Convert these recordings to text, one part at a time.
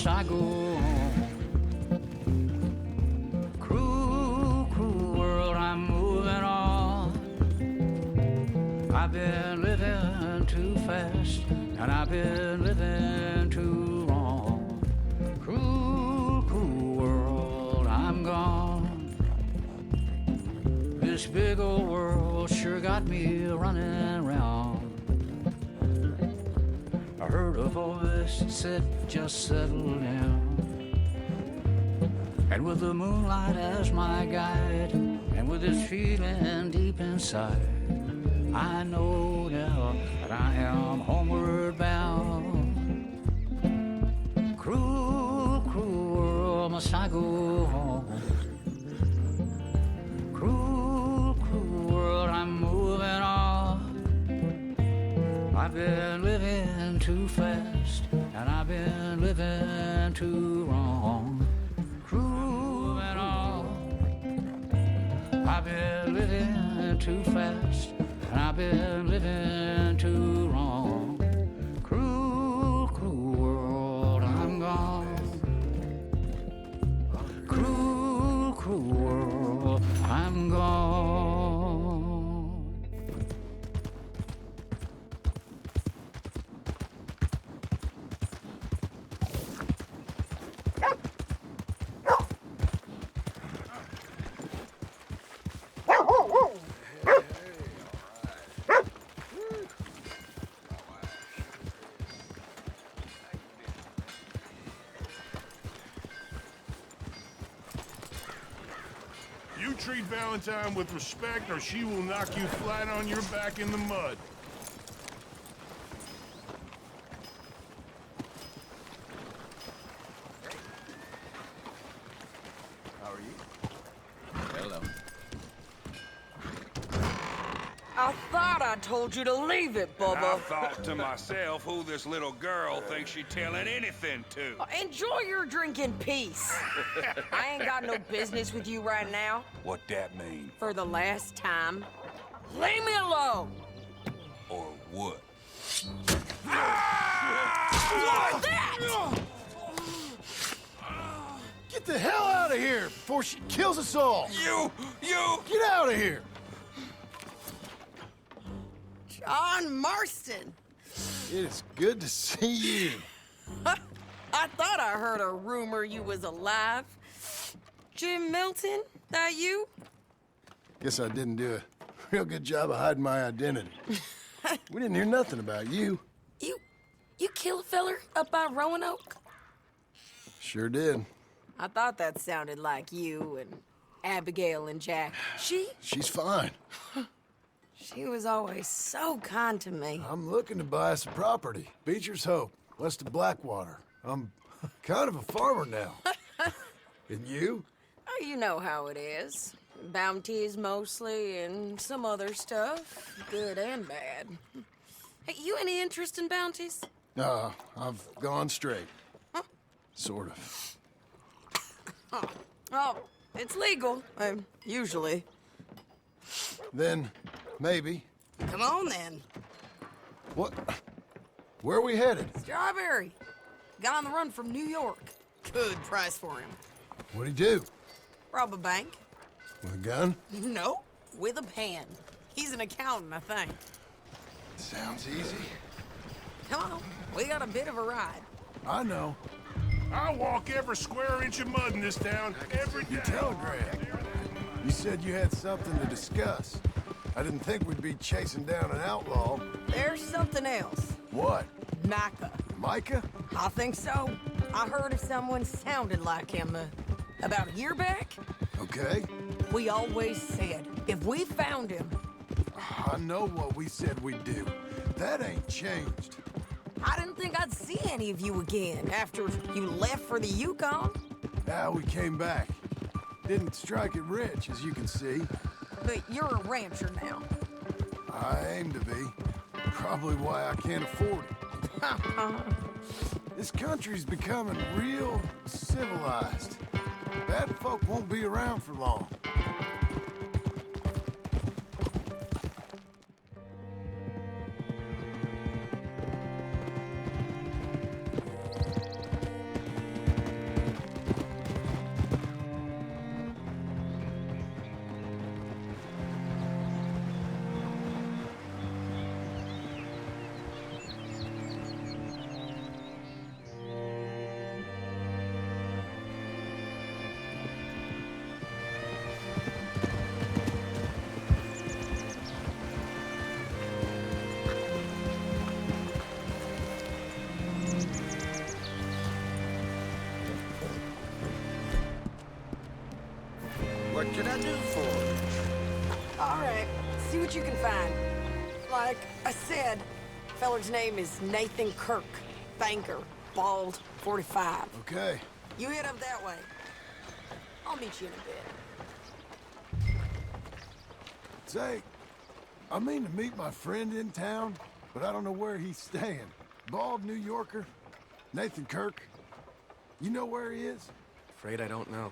must I go on? Cruel, cruel world, I'm moving on. I've been living too fast, and I've been living too long. Cruel, cruel world, I'm gone. This big old world sure got me running round. I heard a voice that said, just settle down. And with the moonlight as my guide, and with this feeling deep inside, I know now that I am homeward bound. Cruel, cruel world, must I go home? Cruel, cruel world, I'm moving on. I've been living too fast, and I've been living too wrong. Cruel and all, I've been living too fast, and I've been living too wrong. Cruel, cruel world, I'm gone. Cruel, cruel world, I'm gone. You treat Valentine with respect, or she will knock you flat on your back in the mud. How are you? Hello. I thought I told you to leave it, Bubba. I thought to myself who this little girl thinks she's telling anything to. Enjoy your drink in peace. I ain't got no business with you right now. What that mean? For the last time, leave me alone. Or what? What's that? Get the hell out of here before she kills us all! You! Get out of here! John Marston. It is good to see you. I thought I heard a rumor you was alive. Jim Milton, that you? Guess I didn't do a real good job of hiding my identity. We didn't hear nothing about you. You kill a feller up by Roanoke? Sure did. I thought that sounded like you and Abigail and Jack. She's fine. She was always so kind to me. I'm looking to buy some property. Beecher's Hope, west of Blackwater. I'm kind of a farmer now. And you? Oh, you know how it is. Bounties mostly, and some other stuff, good and bad. Hey, you any interest in bounties? I've gone straight. Sort of. Oh, it's legal, usually. Then, maybe. Come on, then. What? Where are we headed? Strawberry. Got on the run from New York. Good price for him. What'd he do? Rob a bank? With a gun? No, with a pen. He's an accountant, I think. Sounds easy. Come on, we got a bit of a ride. I know. I walk every square inch of mud in this town every day. Your telegram. You said you had something to discuss. I didn't think we'd be chasing down an outlaw. There's something else. What? Micah. Micah? I think so. I heard of someone sounded like him about a year back. Okay. We always said, if we found him... I know what we said we'd do. That ain't changed. I didn't think I'd see any of you again after you left for the Yukon. Now we came back. Didn't strike it rich, as you can see. But you're a rancher now. I aim to be. Probably why I can't afford it. This country's becoming real civilized. Bad folk won't be around for long. I do for you? All right, see what you can find. Like I said, feller's name is Nathan Kirk. Banker, bald, 45. Okay. You head up that way. I'll meet you in a bit. Say, I mean to meet my friend in town, but I don't know where he's staying. Bald New Yorker, Nathan Kirk. You know where he is? Afraid I don't know.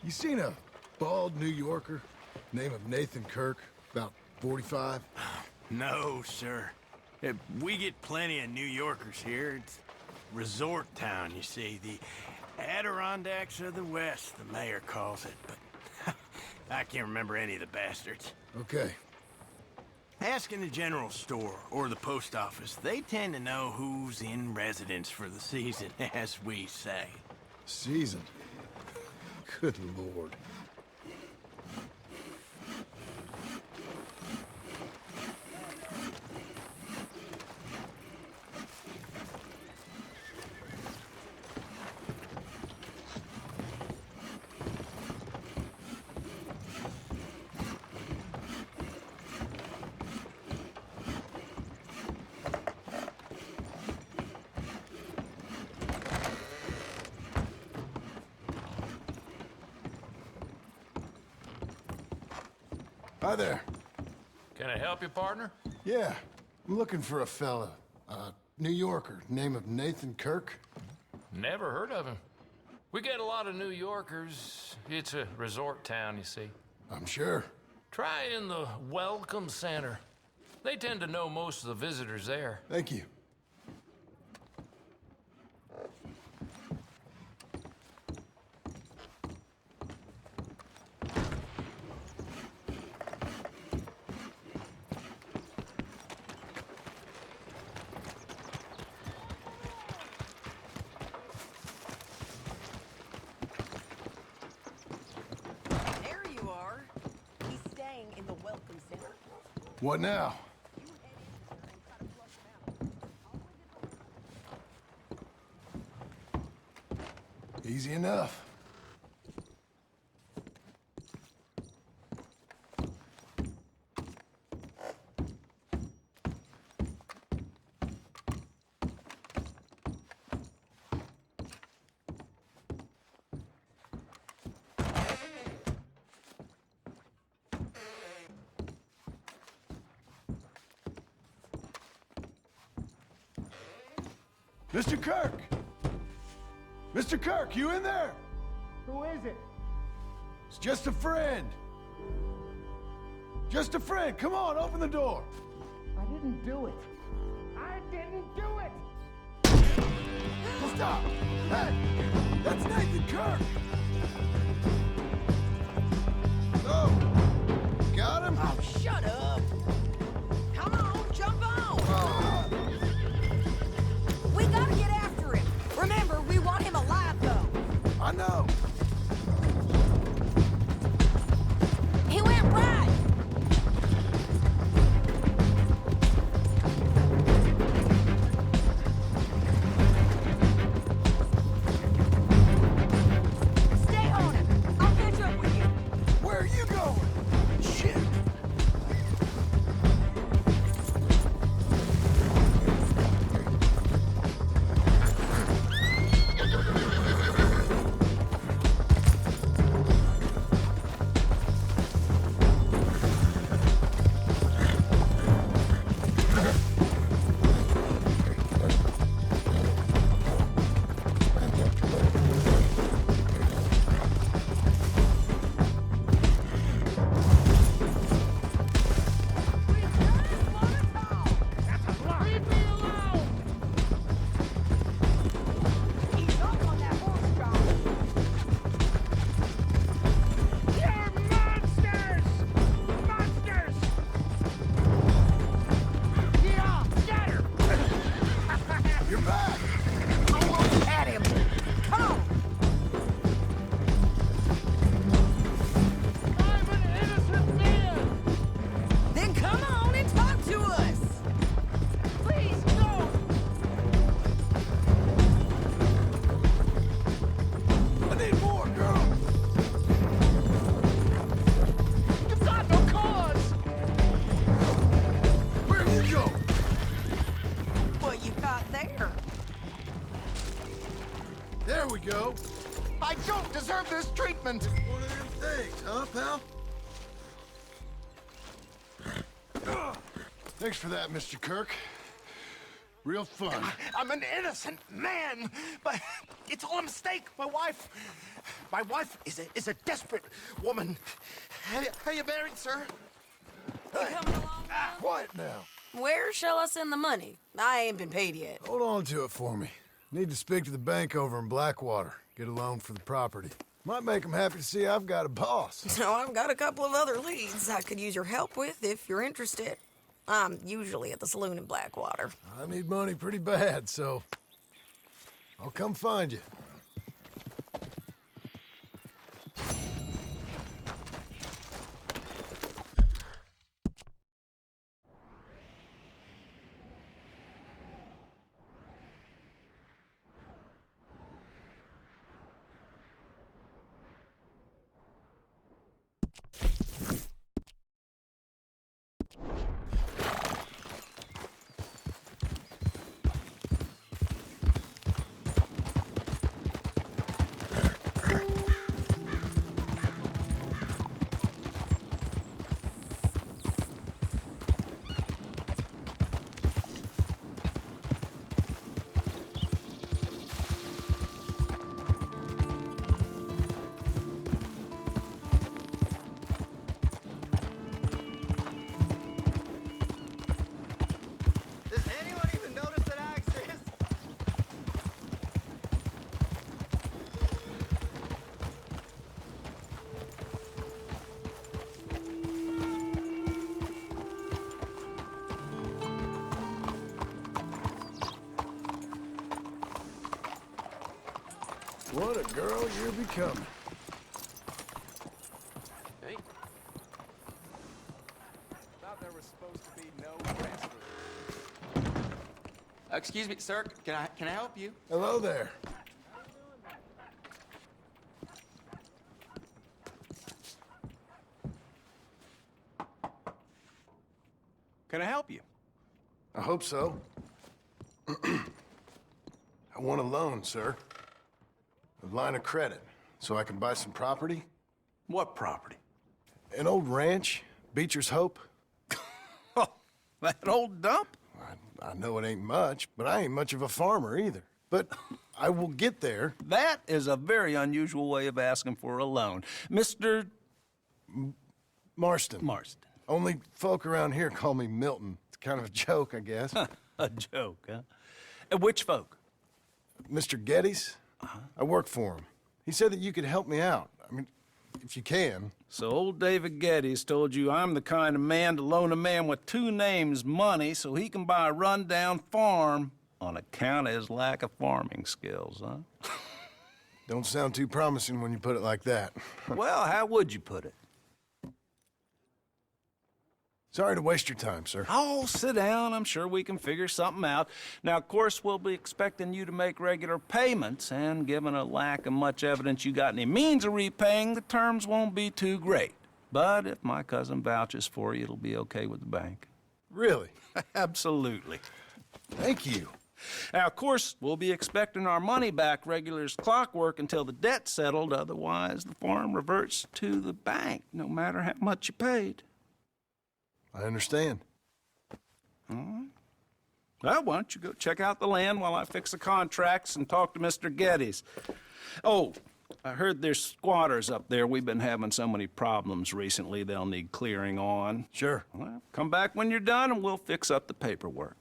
You seen a bald New Yorker, name of Nathan Kirk, about 45? No, sir. We get plenty of New Yorkers here. It's resort town, you see. The Adirondacks of the West, the mayor calls it. But I can't remember any of the bastards. Okay. Ask in the general store or the post office. They tend to know who's in residence for the season, as we say. Season. Good Lord. Hi there. Can I help you, partner? Yeah, I'm looking for a fella. New Yorker, name of Nathan Kirk. Never heard of him. We get a lot of New Yorkers. It's a resort town, you see. I'm sure. Try in the Welcome Center. They tend to know most of the visitors there. Thank you. What now? Easy enough. Mr. Kirk! Mr. Kirk, you in there? Who is it? It's just a friend. Just a friend. Come on, open the door. I didn't do it. I didn't do it! Stop! Hey! That's Nathan Kirk! Oh! Got him? Oh, shut up! Come on, jump on! We gotta get after him. Remember, we want him alive, though. I know. He went right. we go. I don't deserve this treatment! One of them things, huh, pal? Thanks for that, Mr. Kirk. Real fun. I'm an innocent man, but it's all a mistake. My wife is a desperate woman. Are you married, sir? You coming along now? Quiet now. Where shall I send the money? I ain't been paid yet. Hold on to it for me. Need to speak to the bank over in Blackwater. Get a loan for the property. Might make them happy to see I've got a boss. So I've got a couple of other leads I could use your help with if you're interested. I'm usually at the saloon in Blackwater. I need money pretty bad, so I'll come find you. What a girl you're becoming. Hey. Thought there was supposed to be no restroom. Excuse me, sir. Can I help you? Hello there. Can I help you? I hope so. I want a loan, sir. A line of credit, so I can buy some property. What property? An old ranch, Beecher's Hope. Oh, that old dump? I know it ain't much, but I ain't much of a farmer either. But I will get there. That is a very unusual way of asking for a loan. Mr. Marston. Marston. Only folk around here call me Milton. It's kind of a joke, I guess. A joke, huh? And which folk? Mr. Geddes. I work for him. He said that you could help me out. I mean, if you can. So old David Geddes told you I'm the kind of man to loan a man with two names money so he can buy a rundown farm on account of his lack of farming skills, huh? Don't sound too promising when you put it like that. Well, how would you put it? Sorry to waste your time, sir. Oh, sit down. I'm sure we can figure something out. Now, of course, we'll be expecting you to make regular payments, and given a lack of much evidence you got any means of repaying, the terms won't be too great. But if my cousin vouches for you, it'll be okay with the bank. Really? Absolutely. Thank you. Now, of course, we'll be expecting our money back regular as clockwork until the debt's settled. Otherwise, the farm reverts to the bank, no matter how much you paid. I understand. All right. Well, why don't you go check out the land while I fix the contracts and talk to Mr. Geddes. Oh, I heard there's squatters up there. We've been having so many problems recently, they'll need clearing on. Sure. Well, come back when you're done and we'll fix up the paperwork.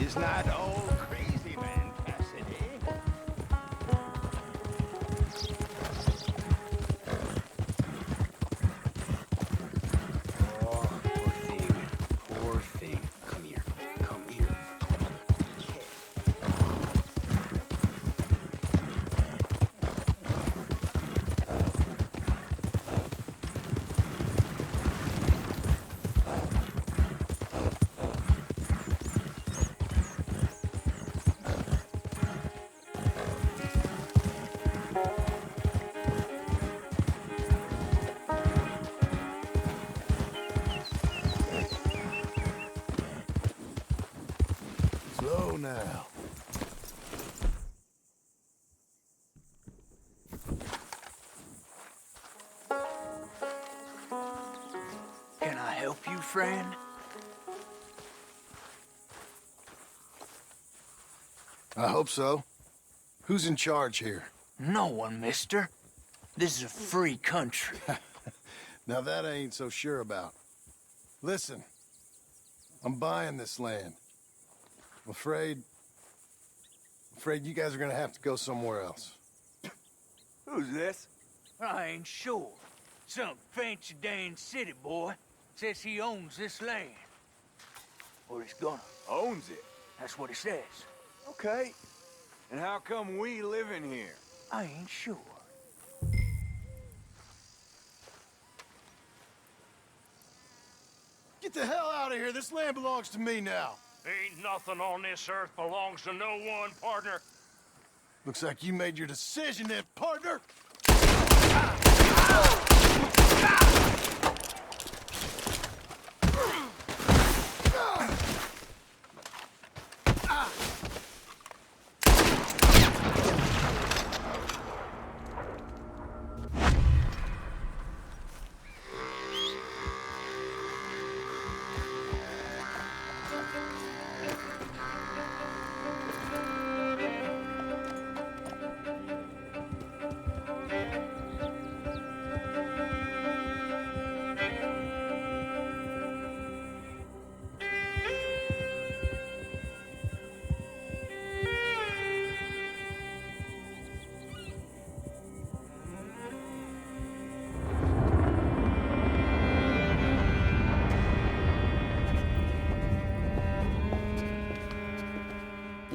is not all crazy man Cassidy. Oh, poor thing. Poor thing. Come here. Come here. Slow now. Can I help you, friend? I hope so. Who's in charge here? No one, mister. This is a free country. Now that I ain't so sure about. Listen, I'm buying this land. I'm afraid you guys are gonna have to go somewhere else. Who's this? I ain't sure. Some fancy Dan city boy says he owns this land. Or he's gonna. Owns it. That's what he says. Okay. And how come we live in here? I ain't sure. Get the hell out of here. This land belongs to me now. Ain't nothing on this earth belongs to no one, partner. Looks like you made your decision then, partner.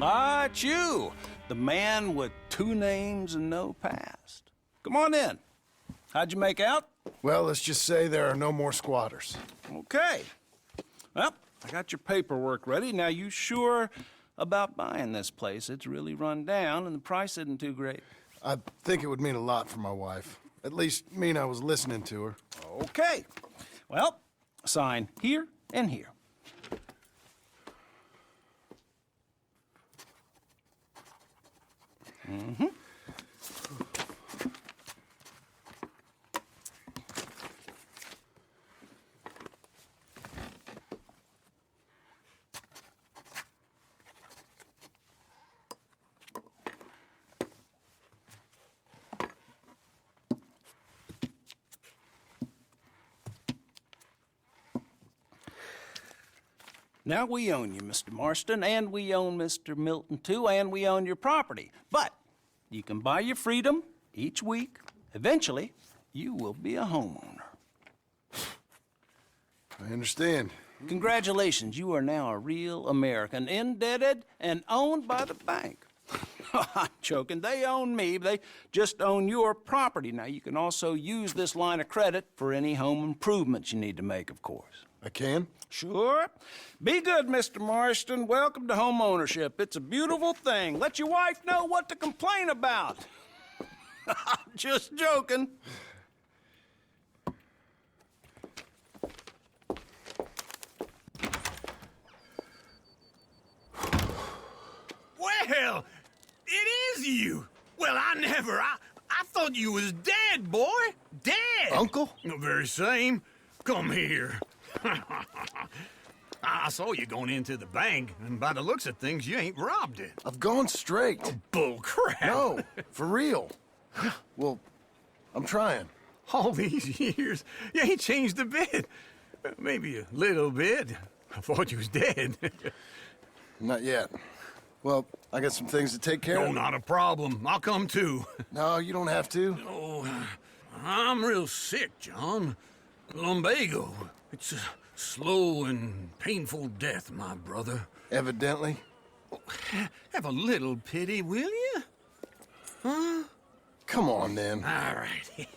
Ah, it's you, the man with 2 names and no past. Come on in. How'd you make out? Well, let's just say there are no more squatters. Okay. Well, I got your paperwork ready. Now, you sure about buying this place? It's really run down, and the price isn't too great. I think it would mean a lot for my wife. At least mean I was listening to her. Okay. Well, sign here and here. Mm-hmm. Now we own you, Mr. Marston, and we own Mr. Milton, too, and we own your property. But you can buy your freedom each week. Eventually, you will be a homeowner. I understand. Congratulations, you are now a real American, indebted and owned by the bank. I'm joking, they own me, they just own your property. Now, you can also use this line of credit for any home improvements you need to make, of course. I can? Sure. Be good, Mr. Marston. Welcome to home ownership. It's a beautiful thing. Let your wife know what to complain about. Just joking. Well, it is you. Well, I thought you was dead, boy. Dead. Uncle? The very same. Come here. I saw you going into the bank, and by the looks of things, you ain't robbed it. I've gone straight. Oh, bull crap. No, for real. Well, I'm trying. All these years, you ain't changed a bit. Maybe a little bit. I thought you was dead. Not yet. Well, I got some things to take care No, of. not a problem. I'll come too. No, you don't have to. Oh, I'm real sick, John. Lumbago. It's a slow and painful death, my brother. Evidently. Have a little pity, will you? Huh? Come on, then. All right.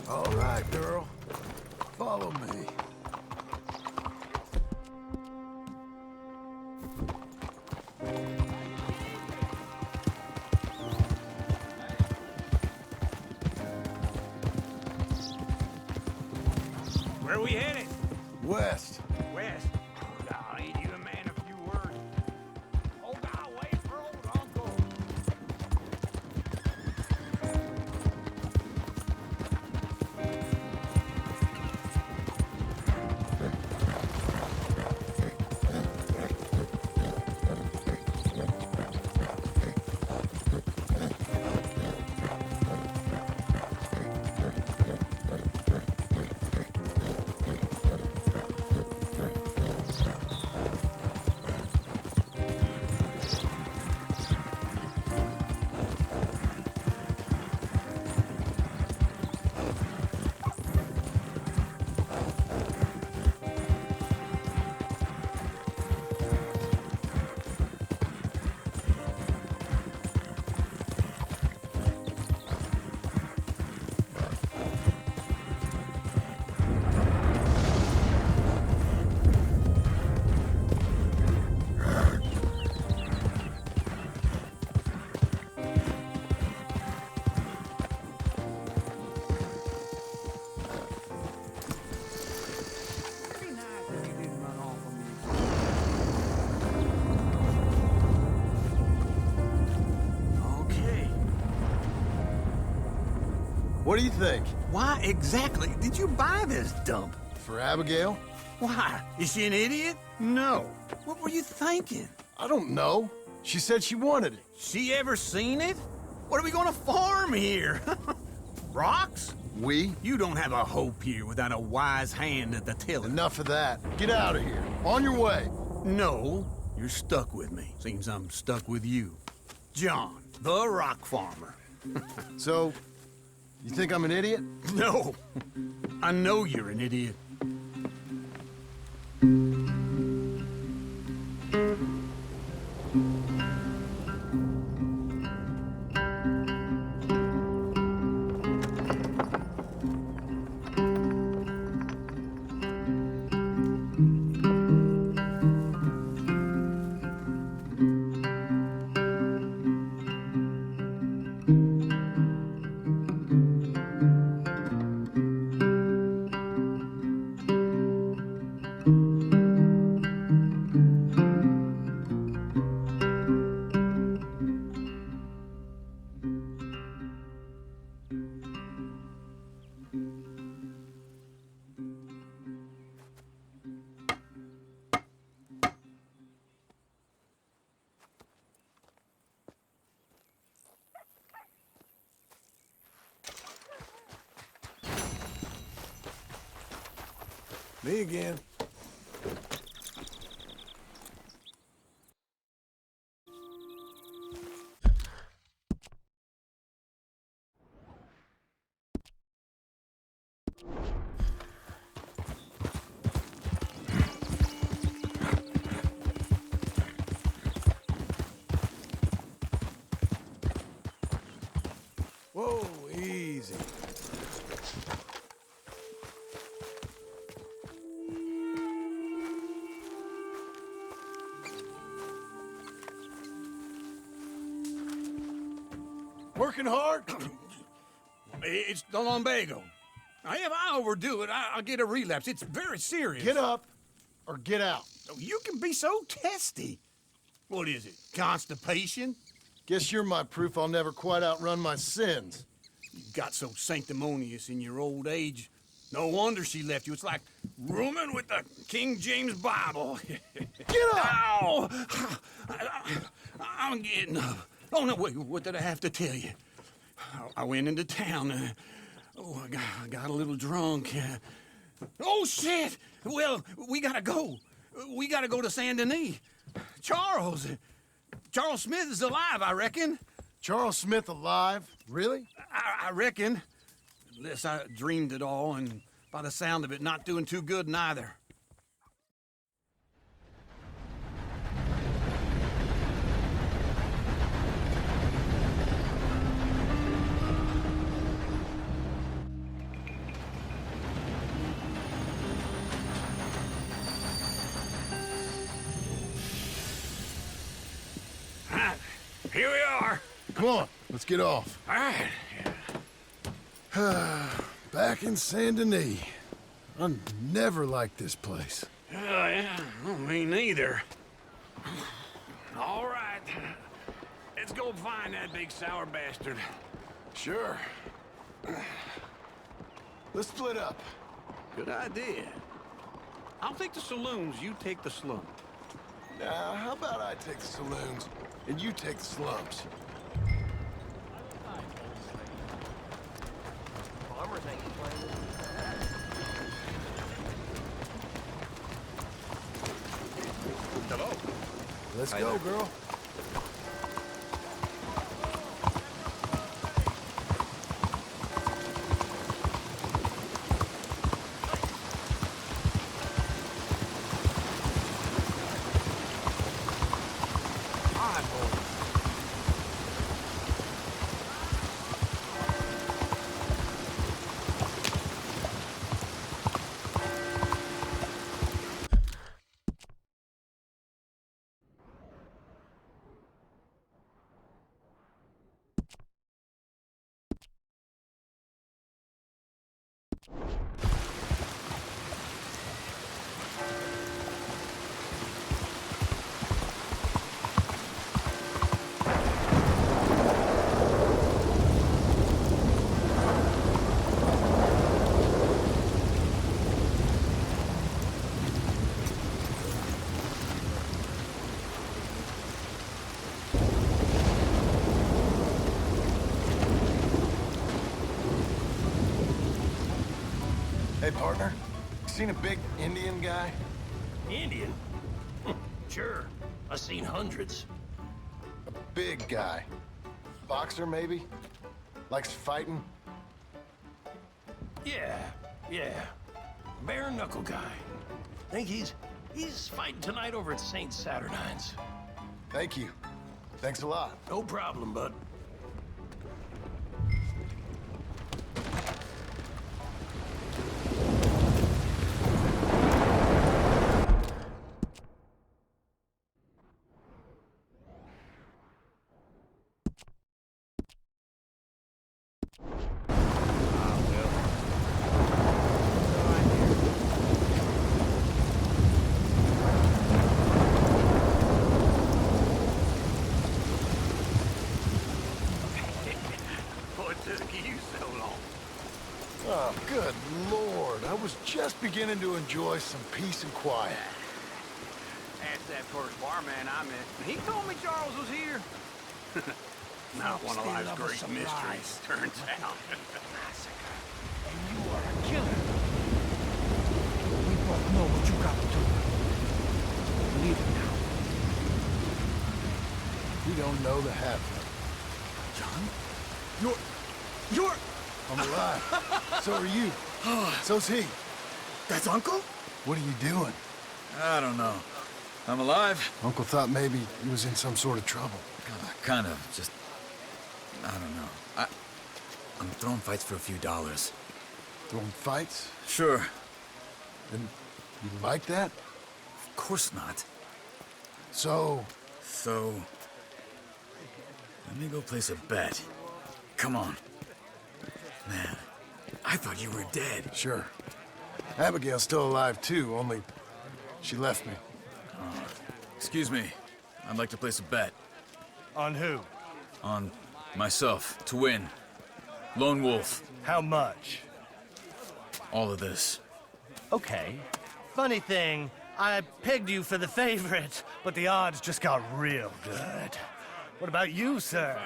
All right, girl. Follow me. Where we headed? West. West. Oh, God, ain't you a man of few words? Oh, God, wait for old Uncle. What do you think? Why exactly did you buy this dump? For Abigail? Why? Is she an idiot? No. What were you thinking? I don't know. She said she wanted it. She ever seen it? What are we gonna farm here? Rocks? We? You don't have a hope here without a wise hand at the tiller. Enough of that. Get out of here. On your way. No, you're stuck with me. Seems I'm stuck with you. John, the rock farmer. So, you think I'm an idiot? No, I know you're an idiot. Me again. Whoa, easy. Working hard? It's the lumbago. Now, if I overdo it, I'll get a relapse. It's very serious. Get up or get out. You can be so testy. What is it, constipation? Guess you're my proof I'll never quite outrun my sins. You got so sanctimonious in your old age. No wonder she left you. It's like rooming with the King James Bible. Get up! Ow! I'm getting up. Oh, no, wait, what did I have to tell you? I went into town. I got a little drunk. Oh, shit! Well, we gotta go. We gotta go to Saint Denis. Charles Smith is alive, I reckon. Charles Smith alive? Really? I reckon. Unless I dreamed it all, and by the sound of it, not doing too good neither. Here we are. Come on, let's get off. All right. Back in Saint Denis. I never liked this place. Yeah, well, me neither. All right. Let's go find that big sour bastard. Sure. Let's split up. Good idea. I'll take the saloons, you take the slum. Now, how about I take the saloons and you take the slums? Hello. Let's go, girl. Hey, partner. Seen a big Indian guy? Indian? Sure. I've seen hundreds. A big guy. Boxer, maybe? Likes fighting? Yeah. Bare knuckle guy. Think he's fighting tonight over at St. Saturnine's. Thank you. Thanks a lot. No problem, bud. Oh, good Lord. I was just beginning to enjoy some peace and quiet. That's that first barman I met. He told me Charles was here. Not one of life's great mysteries, turns out. Massacre. And you are a killer. We both know what you got to do. Leave it now. We don't know the half of it. John? You're... I'm alive. So are you. So's he. That's Uncle? What are you doing? I don't know. I'm alive. Uncle thought maybe he was in some sort of trouble. Kind of. Just... I don't know. I'm throwing fights for a few dollars. Throwing fights? Sure. And you like that? Of course not. So... Let me go place a bet. Come on. Man, I thought you were dead. Sure. Abigail's still alive, too, only she left me. Excuse me. I'd like to place a bet. On who? On myself, to win. Lone Wolf. How much? All of this. Okay. Funny thing, I pegged you for the favorite, but the odds just got real good. What about you, sir?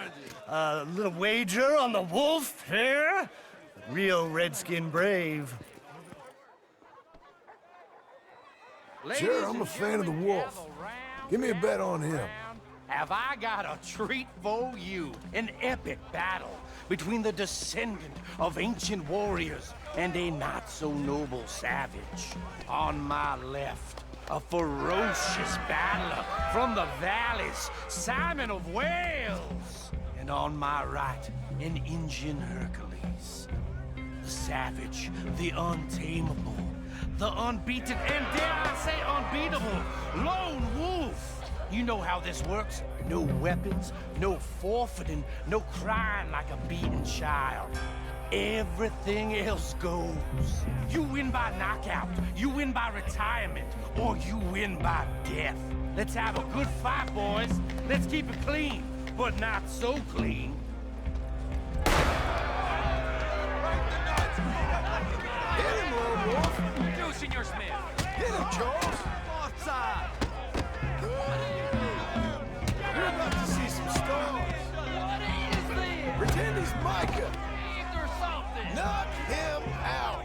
A little wager on the wolf here? Real redskin brave. Sure, I'm a fan of the wolf. Give me a bet on him. Have I got a treat for you? An epic battle between the descendant of ancient warriors and a not-so-noble savage. On my left, a ferocious battler from the valleys, Simon of Wales. And on my right, an Indian Hercules. The savage, the untamable, the unbeaten, and dare I say unbeatable, lone wolf. You know how this works. No weapons, no forfeiting, no crying like a beaten child. Everything else goes. You win by knockout, you win by retirement, or you win by death. Let's have a good fight, boys. Let's keep it clean, but not so clean. Hit him, Lone Wolf! Do, Senor Smith. Hit him, Charles! Offside. You're about to see some stars. What is this? Pretend he's Micah. Heaved or something. Knock him out.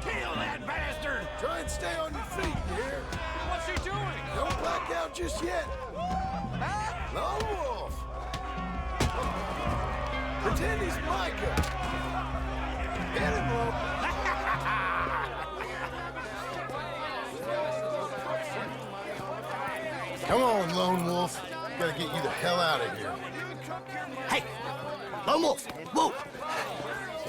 Kill that bastard. Try and stay on your feet, you hear? What's he doing? Don't black out just yet. Lone Wolf. Pretend he's Micah. Hit him, Lone. Come on, Lone Wolf. Gotta get you the hell out of here. Hey, Lone Wolf, whoa!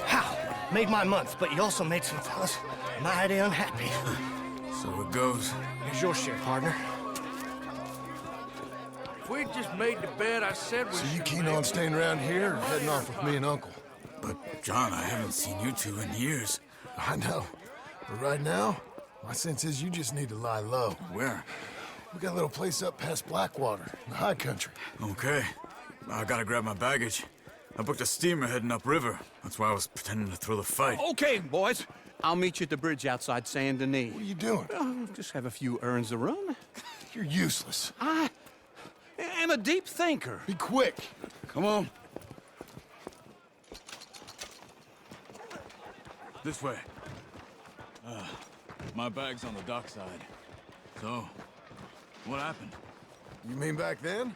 How? Made my month, but you also made some fellas mighty unhappy. So it goes. Here's your share, partner. If we'd just made the bet I said we So you keen on staying around here or heading off with me and Uncle? But, John, I haven't seen you two in years. I know. But right now, my sense is you just need to lie low. Where? We got a little place up past Blackwater, in the high country. Okay. I gotta grab my baggage. I booked a steamer heading upriver. That's why I was pretending to throw the fight. Okay, boys. I'll meet you at the bridge outside Saint Denis. What are you doing? Just have a few errands to run. You're useless. I am a deep thinker. Be quick. Come on. This way. My bag's on the dockside. So, what happened? You mean back then?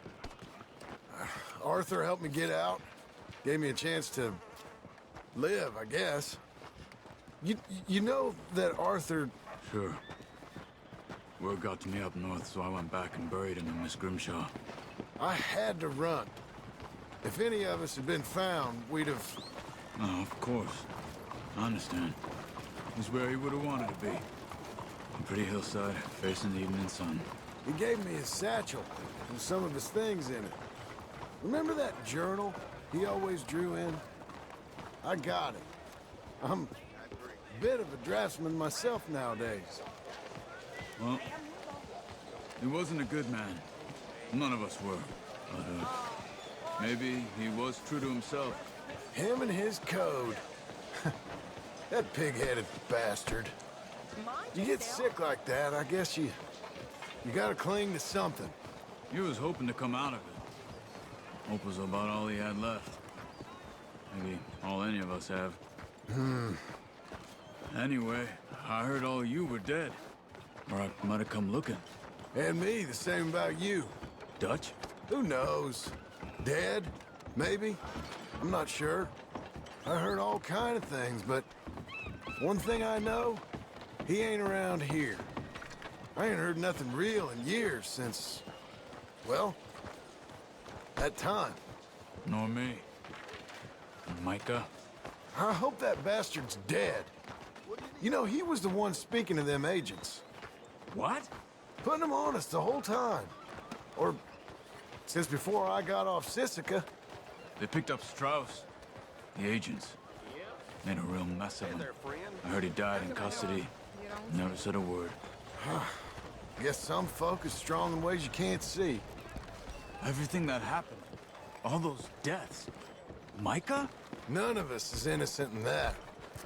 Arthur helped me get out. Gave me a chance to live, I guess. You know that Arthur... Sure. Word got to me up north, so I went back and buried him in Miss Grimshaw. I had to run. If any of us had been found, we'd have... Oh, of course. I understand. He's where he would have wanted to be. A pretty hillside, facing the evening sun. He gave me his satchel and some of his things in it. Remember that journal he always drew in? I got it. I'm a bit of a draftsman myself nowadays. Well, he wasn't a good man. None of us were. But, maybe he was true to himself. Him and his code. That pig-headed bastard. You get sick like that, I guess you gotta cling to something. He was hoping to come out of it. Hope was about all he had left. Maybe all any of us have. Anyway, I heard all you were dead. Or I might have come looking. And me, the same about you. Dutch? Who knows? Dead? Maybe? I'm not sure. I heard all kind of things, but one thing I know, he ain't around here. I ain't heard nothing real in years since, well, that time. Nor me. And Micah? I hope that bastard's dead. You know, he was the one speaking to them agents. What? Putting them on us the whole time. Or since before I got off Sisika. They picked up Strauss. The agents. Made a real mess of him. I heard he died in custody. Never said a word. Guess some folk is strong in ways you can't see. Everything that happened. All those deaths. Micah? None of us is innocent in that.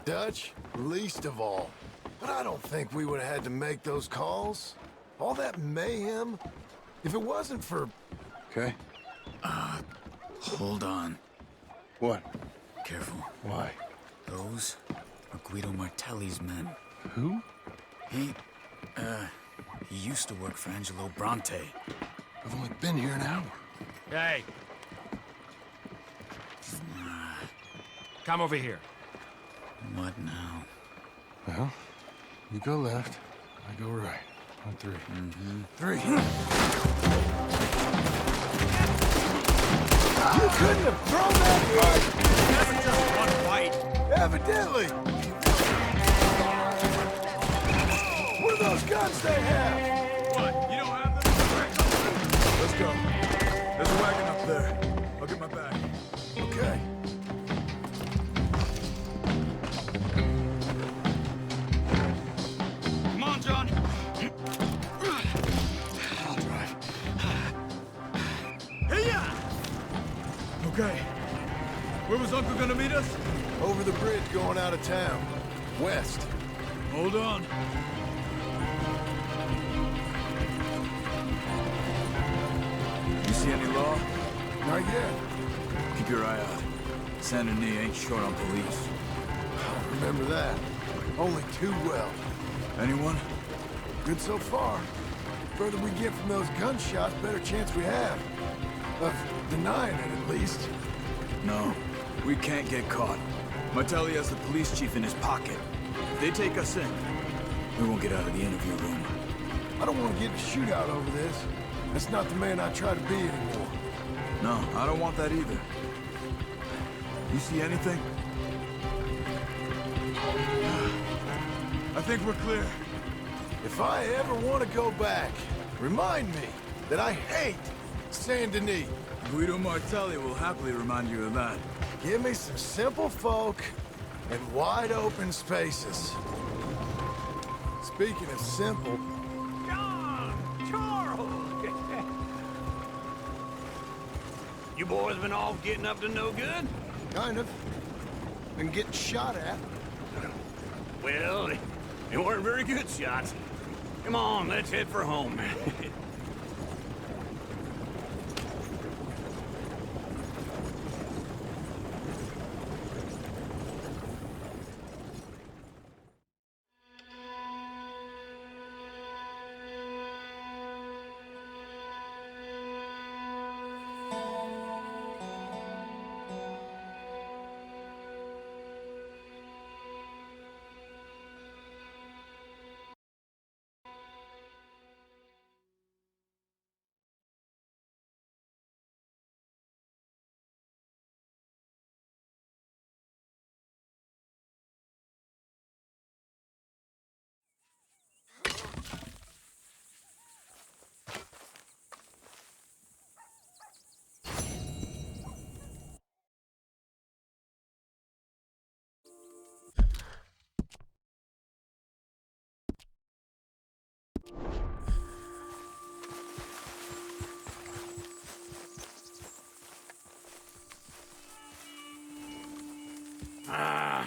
Dutch, least of all. But I don't think we would have had to make those calls. All that mayhem. If it wasn't for... Okay. Hold on. What? Careful. Why? Those are Guido Martelli's men. Who? He used to work for Angelo Bronte. I've only been here an hour. Hey. Come over here. What now? Well, you go left, I go right. On three. Three. You couldn't have thrown that fight! Never just one fight. Evidently! What are those guns they have? What? You don't have them? Let's go. There's a wagon up there. I'll get my bag. Okay. Come on, John. I'll drive. Hey-ya! Okay. Where was Uncle gonna meet us? Over the bridge going out of town. West. Hold on. You see any law? Not yet. Keep your eye out. Saint Denis ain't short on police. I remember that. Only too well. Anyone? Good so far. Further we get from those gunshots, better chance we have. Of denying it, at least. No. We can't get caught. Martelli has the police chief in his pocket. If they take us in, we won't get out of the interview room. I don't want to get in a shootout over this. That's not the man I try to be anymore. No, I don't want that either. You see anything? I think we're clear. If I ever want to go back, remind me that I hate Saint Denis. Guido Martelli will happily remind you of that. Give me some simple folk and wide open spaces. Speaking of simple... John! Charles! You boys been all getting up to no good? Kind of. Been getting shot at. Well, they weren't very good shots. Come on, let's head for home.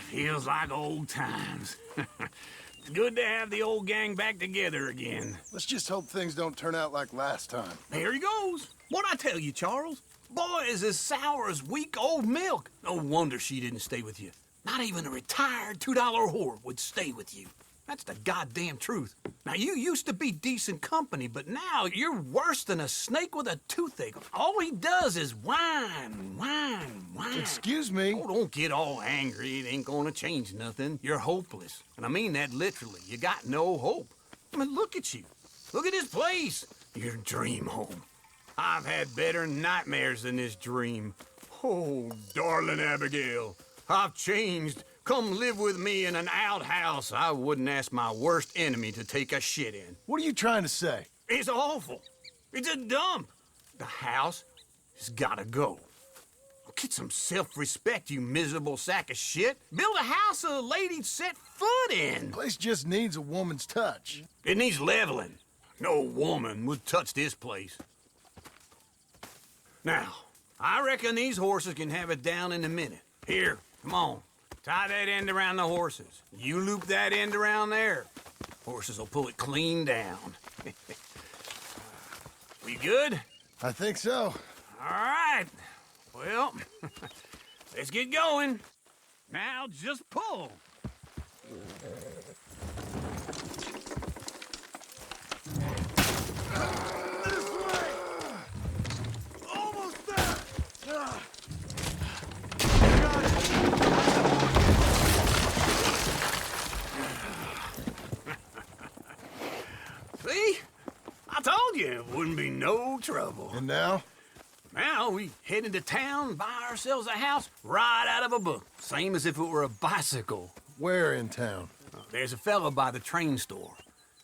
Feels like old times. It's good to have the old gang back together again. Let's just hope things don't turn out like last time. There he goes. What'd I tell you, Charles? Boy is as sour as week-old milk. No wonder she didn't stay with you. Not even a retired $2 whore would stay with you. That's the goddamn truth. Now, you used to be decent company, but now you're worse than a snake with a toothache. All he does is whine, whine, whine. Excuse me? Oh, don't get all angry. It ain't gonna change nothing. You're hopeless. And I mean that literally. You got no hope. I mean, look at you. Look at this place. Your dream home. I've had better nightmares than this dream. Oh, darling Abigail, I've changed. Come live with me in an outhouse I wouldn't ask my worst enemy to take a shit in. What are you trying to say? It's awful. It's a dump. The house has gotta go. Get some self-respect, you miserable sack of shit. Build a house a lady'd set foot in. The place just needs a woman's touch. It needs leveling. No woman would touch this place. Now, I reckon these horses can have it down in a minute. Here, come on. Tie that end around the horses. You loop that end around there. Horses will pull it clean down. We good? I think so. All right. Well, let's get going. Now just pull. See? I told you it wouldn't be no trouble. And now? Now we head into town, buy ourselves a house right out of a book. Same as if it were a bicycle. Where in town? There's a fella by the train store.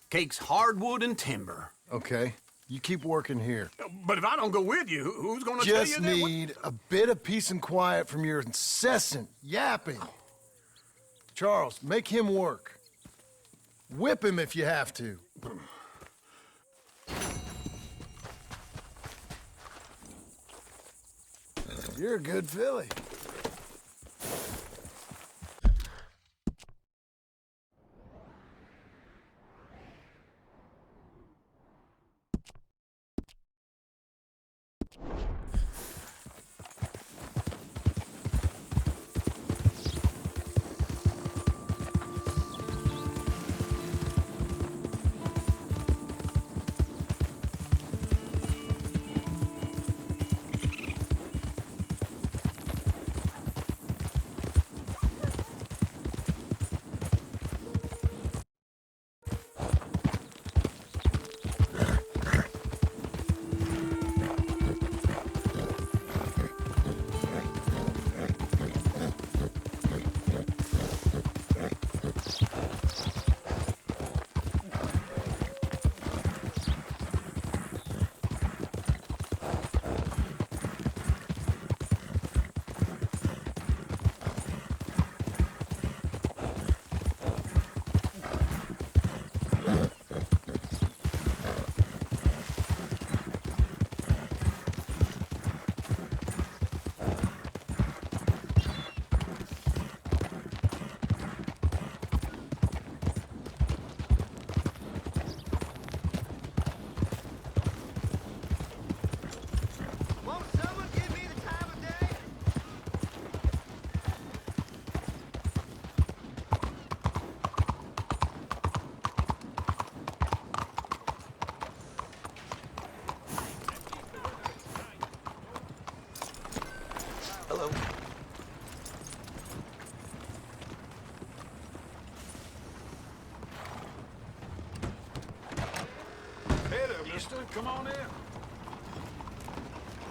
Cakes hardwood and timber. Okay. You keep working here. But if I don't go with you, who's gonna tell you Just that? need a bit of peace and quiet from your incessant yapping. Charles, make him work. Whip him if you have to. You're a good filly. Hello. Hey there, mister. Come on in.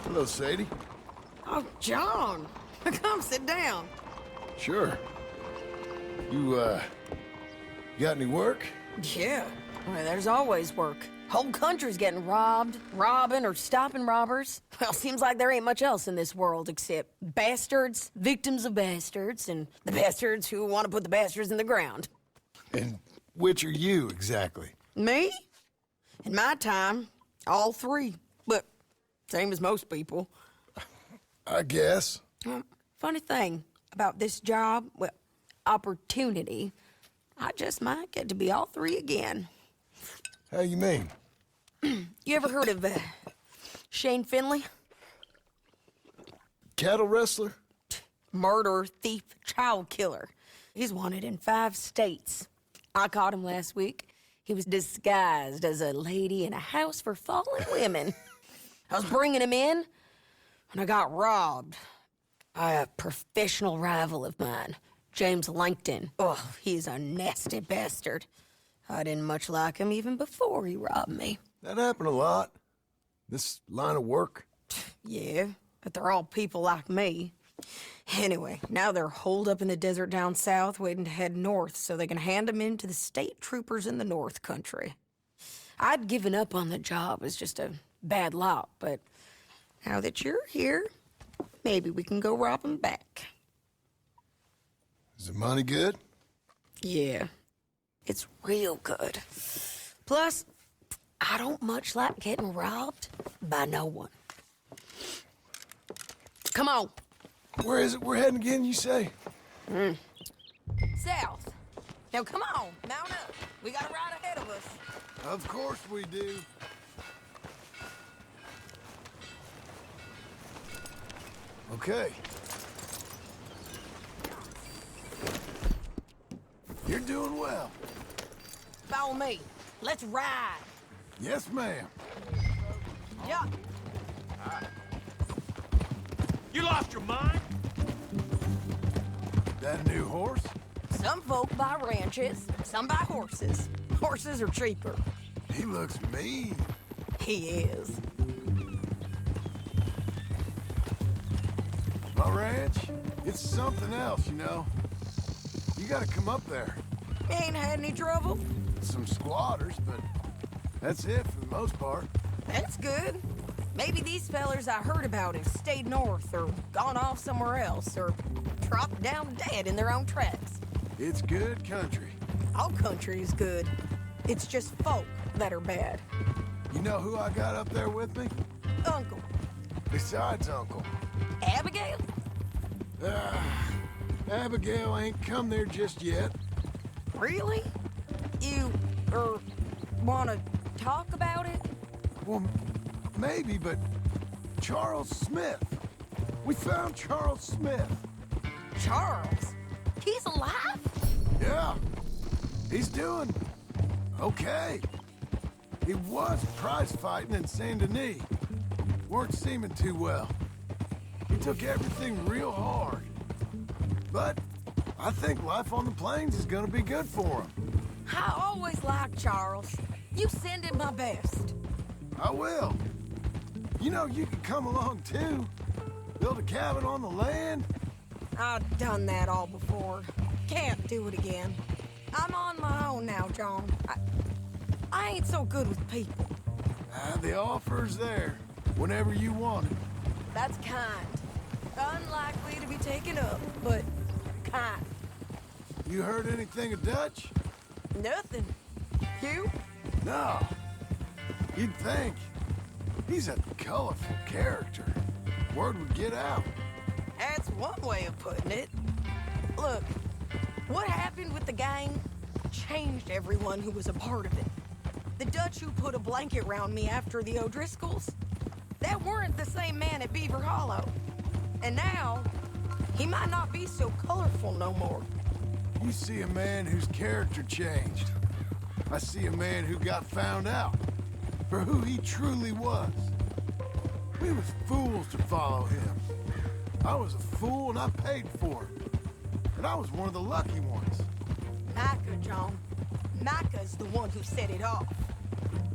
Hello, Sadie. Oh, John. Come sit down. Sure. You got any work? Yeah. Well, there's always work. Whole country's getting robbed, robbing, or stopping robbers. Well, seems like there ain't much else in this world except bastards, victims of bastards, and the bastards who want to put the bastards in the ground. And which are you, exactly? Me? In my time, all three. But same as most people. I guess. Funny thing about this job, well, opportunity, I just might get to be all three again. How you mean? You ever heard of Shane Finley? Cattle wrestler? Murderer, thief, child killer. He's wanted in 5 states. I caught him last week. He was disguised as a lady in a house for fallen women. I was bringing him in, and I got robbed by a professional rival of mine, James Langton. Oh, he's a nasty bastard. I didn't much like him even before he robbed me. That happened a lot. This line of work. Yeah, but they're all people like me. Anyway, now they're holed up in the desert down south waiting to head north so they can hand them in to the state troopers in the north country. I'd given up on the job as just a bad lot, but now that you're here, maybe we can go rob them back. Is the money good? Yeah, it's real good. Plus, I don't much like getting robbed by no one. Come on. Where is it we're heading again, you say? South. Now, come on, mount up. We got a ride ahead of us. Of course we do. Okay. You're doing well. Follow me. Let's ride. Yes, ma'am. Yeah. You lost your mind? That a new horse? Some folk buy ranches, some buy horses. Horses are cheaper. He looks mean. He is. My ranch, it's something else, you know. You gotta come up there. Ain't had any trouble? Some squatters, but that's it for the most part. That's good. Maybe these fellers I heard about have stayed north or gone off somewhere else or dropped down dead in their own tracks. It's good country. All country is good. It's just folk that are bad. You know who I got up there with me? Uncle. Besides Uncle. Abigail? Abigail ain't come there just yet. Really? You, wanna talk about it? Well, maybe, but Charles Smith. We found Charles Smith. Charles? He's alive? Yeah. He's doing okay. He was prize fighting in Saint Denis. Weren't seeming too well. He took everything real hard. But I think life on the plains is gonna be good for him. I always liked Charles. You send him my best. I will. You know, you can come along too. Build a cabin on the land. I've done that all before. Can't do it again. I'm on my own now, John. I ain't so good with people. The offer's there, whenever you want it. That's kind. Unlikely to be taken up, but kind. You heard anything of Dutch? Nothing. You? No. You'd think. He's a colorful character. Word would get out. That's one way of putting it. Look, what happened with the gang changed everyone who was a part of it. The Dutch who put a blanket around me after the O'Driscolls, that weren't the same man at Beaver Hollow. And now, he might not be so colorful no more. You see a man whose character changed. I see a man who got found out for who he truly was. We was fools to follow him. I was a fool and I paid for it. And I was one of the lucky ones. Micah, John. Micah's the one who set it off.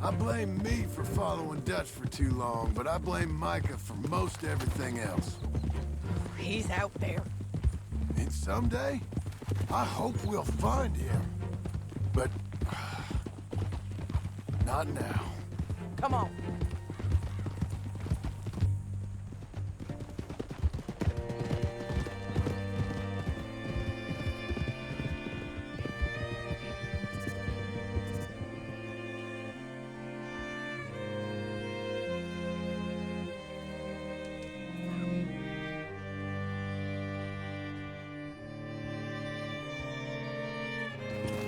I blame me for following Dutch for too long, but I blame Micah for most everything else. He's out there. And someday, I hope we'll find him. But not now. Come on.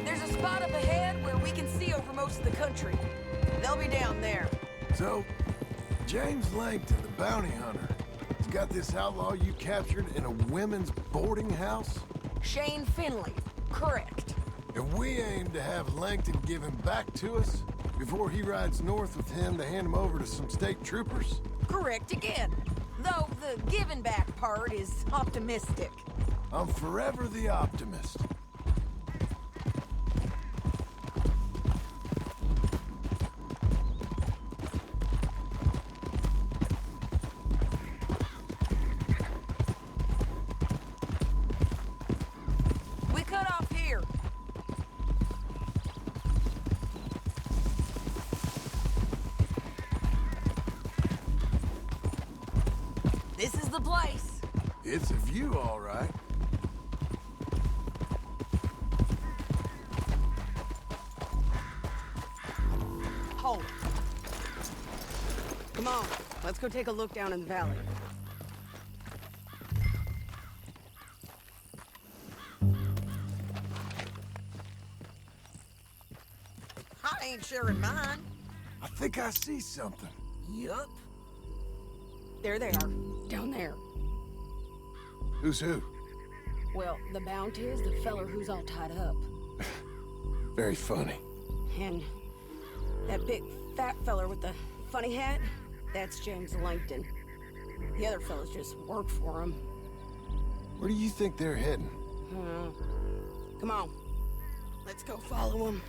There's a spot up ahead where we can see over most of the country. They'll be down there. So, James Langton, the bounty hunter, has got this outlaw you captured in a women's boarding house? Shane Finley, correct. And we aim to have Langton give him back to us before he rides north with him to hand him over to some state troopers? Correct again. Though the giving back part is optimistic. I'm forever the optimist. We cut off here. This is the place. It's a view, all right. Hold. Come on, let's go take a look down in the valley. I ain't sharing mine. I think I see something. Yup. There they are, down there. Who's who? Well, the bounty is the feller who's all tied up. Very funny. And that big fat feller with the funny hat, that's James Langton. The other fellas just work for him. Where do you think they're heading? Come on. Let's go follow him.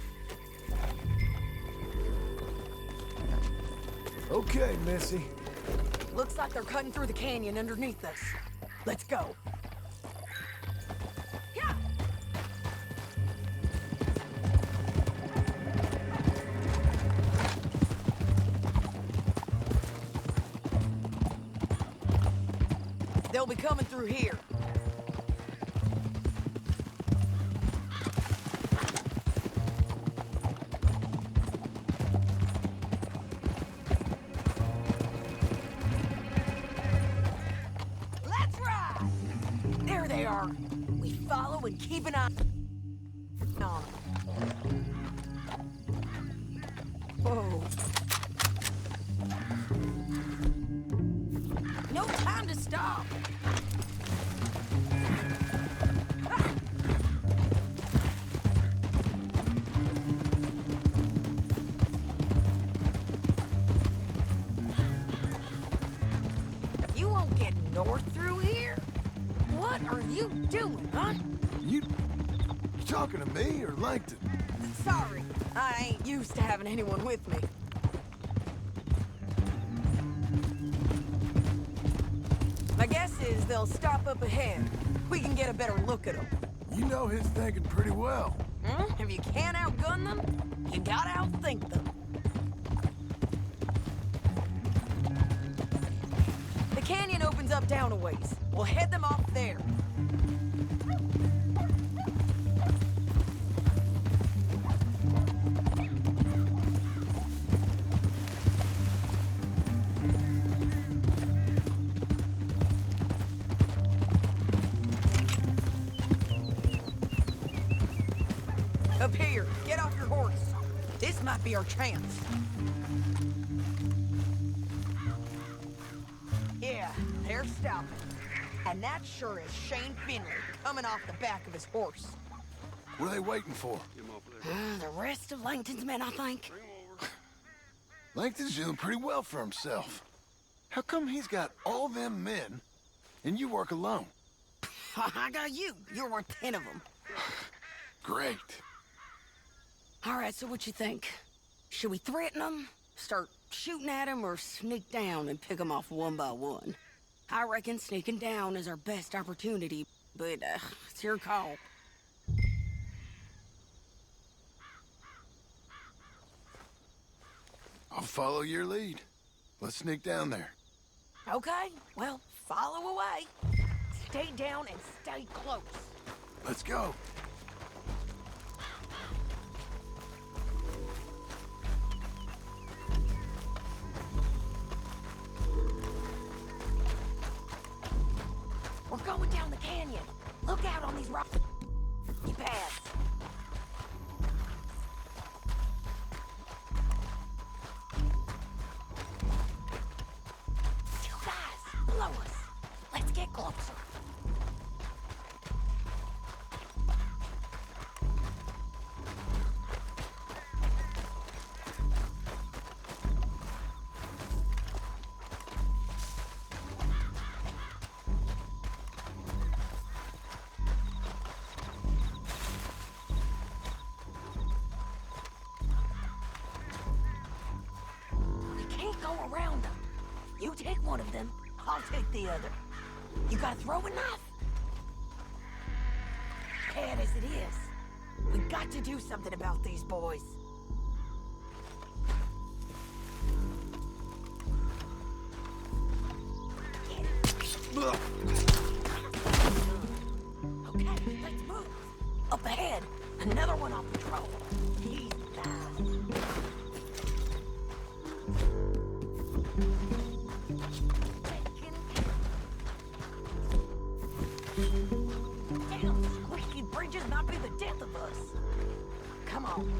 Okay, Missy. Looks like they're cutting through the canyon underneath us. Let's go. Yeah. They'll be coming through here. There they are. We follow and keep an eye on them. Whoa. No time to stop. You won't get north through here? What are you doing, huh? You talking to me or Langton? Sorry, I ain't used to having anyone with me. My guess is they'll stop up ahead. We can get a better look at them. You know his thinking pretty well. If you can't outgun them, you gotta outthink them. The canyon opens up down a ways. We'll head them off there. Up here, get off your horse. This might be our chance. Yeah, they're stopping. And that sure is Shane Finley coming off the back of his horse. What are they waiting for? The rest of Langton's men, I think. Langton's doing pretty well for himself. How come he's got all them men and you work alone? I got you. You're worth 10 of them. Great. All right, so what you think? Should we threaten them, start shooting at them, or sneak down and pick them off one by one? I reckon sneaking down is our best opportunity, but it's your call. I'll follow your lead. Let's sneak down there. Okay, well, follow away. Stay down and stay close. Let's go. We're going down the canyon. Look out on these rocky paths. You guys, blow us. Let's get closer. Go around them. You take one of them, I'll take the other. You gotta throw a knife. Bad as it is, we got to do something about these boys. Get it. Okay, let's move. Up ahead, another one on patrol. He's down. Damn, squeaky bridges might be the death of us. Come on.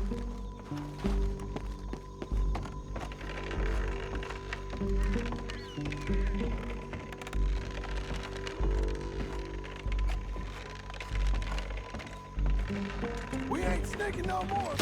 We ain't sneaking no more.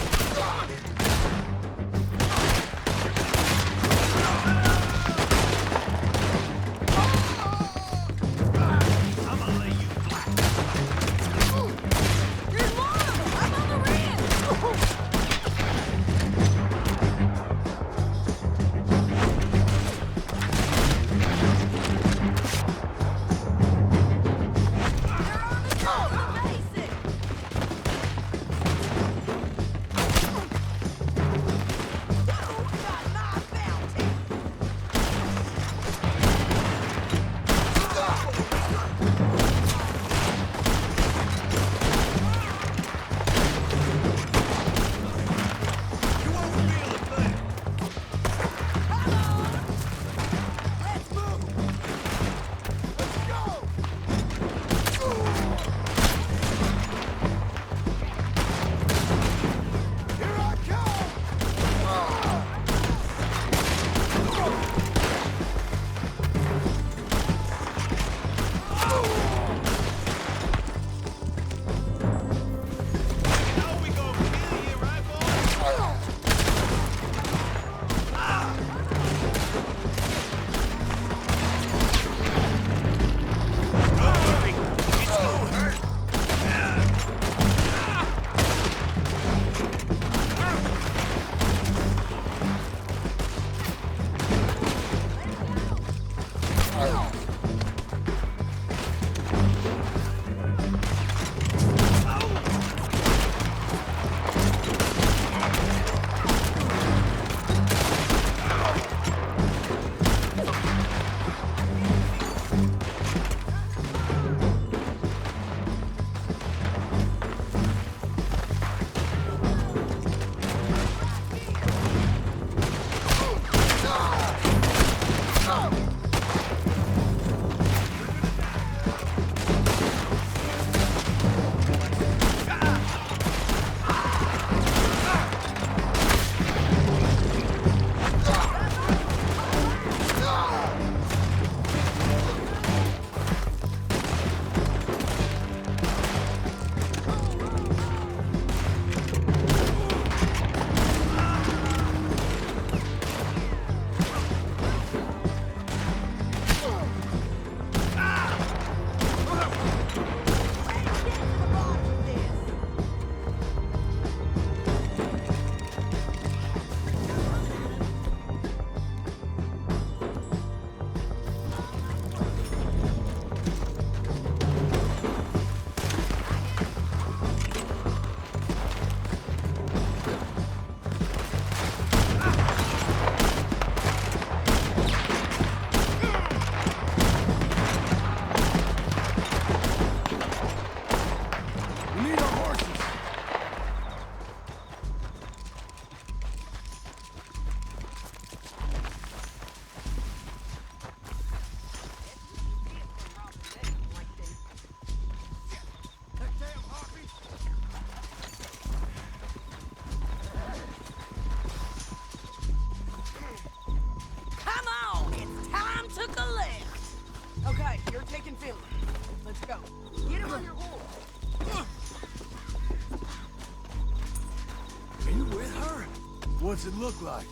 What's it look like?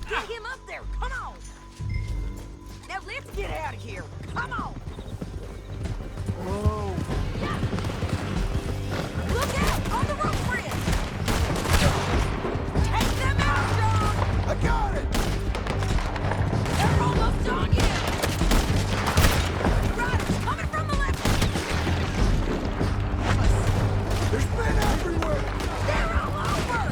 Get him up there, come on! Now let's get out of here, come on! Whoa. Look out, on the roof bridge! Take them out, John! I got it! They're almost on you! Riders coming from the left! There's men everywhere! They're all over!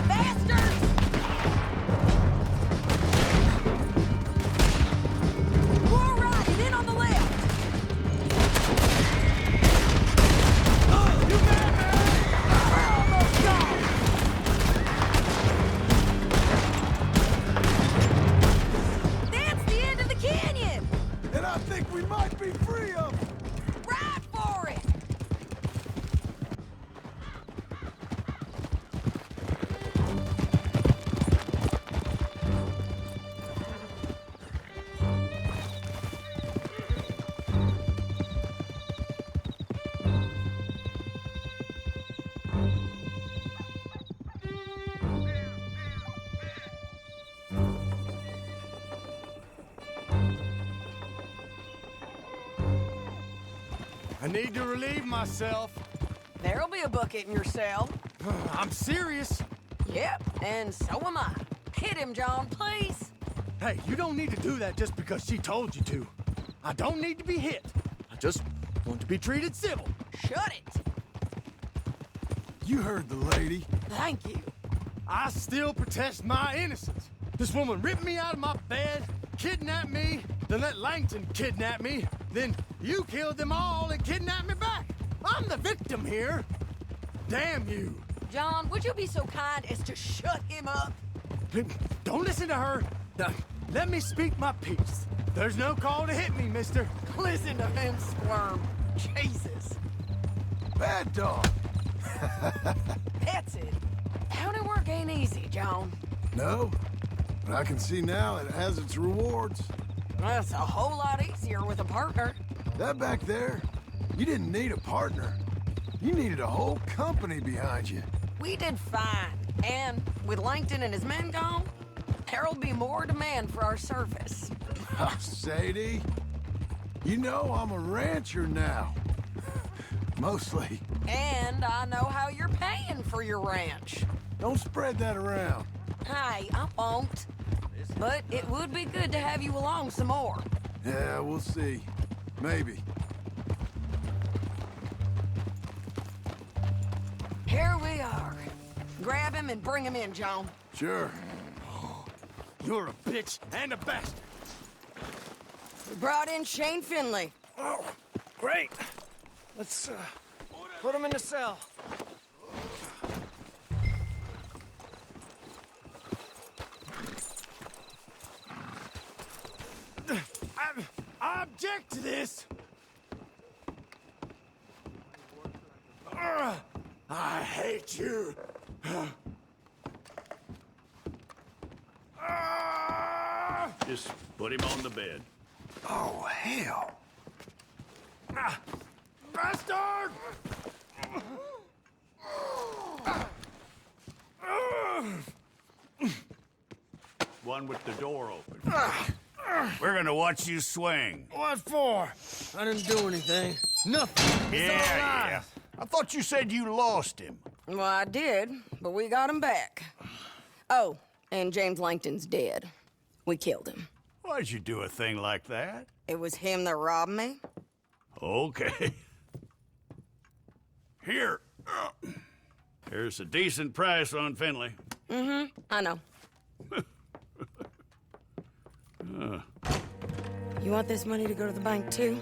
Bastards! More right, and in on the left! You madman! We're almost gone! That's the end of the canyon! And I think we might be free of them! Ride for it! I need to relieve myself. There'll be a bucket in your cell. I'm serious. Yep, and so am I. Hit him, John, please. Hey, you don't need to do that just because she told you to. I don't need to be hit. I just want to be treated civil. Shut it. You heard the lady. Thank you. I still protest my innocence. This woman ripped me out of my bed, kidnapped me, then let Langton kidnap me, then you killed them all and kidnapped me back. I'm the victim here. Damn you. John, would you be so kind as to shut him up? Don't listen to her. Let me speak my piece. There's no call to hit me, mister. Listen to him squirm. Jesus. Bad dog. That's it. County work ain't easy, John. No, but I can see now it has its rewards. That's a whole lot easier with a partner. That back there, you didn't need a partner. You needed a whole company behind you. We did fine. And with Langton and his men gone, there'll be more demand for our service. Sadie, you know I'm a rancher now. Mostly. And I know how you're paying for your ranch. Don't spread that around. Hey, I won't. But it would be good to have you along some more. Yeah, we'll see. Maybe. Here we are. Grab him and bring him in, John. Sure. You're a bitch and a bastard. We brought in Shane Finley. Oh, great. Let's put him in the cell. I object to this. I hate you. Just put him on the bed. Oh, hell. Bastard! One with the door open. We're gonna watch you swing. What for? I didn't do anything. Nothing. It's all lies. I thought you said you lost him. Well, I did, but we got him back. Oh, and James Langton's dead. We killed him. Why'd you do a thing like that? It was him that robbed me. Okay. Here. Here's a decent price on Finley. Mm-hmm, I know. You want this money to go to the bank, too?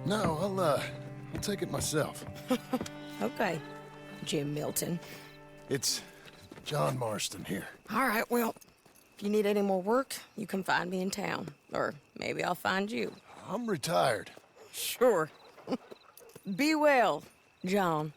No, I'll take it myself. Okay, Jim Milton. It's John Marston here. All right, well, if you need any more work, you can find me in town. Or maybe I'll find you. I'm retired. Sure. Be well, John.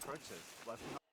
approaches.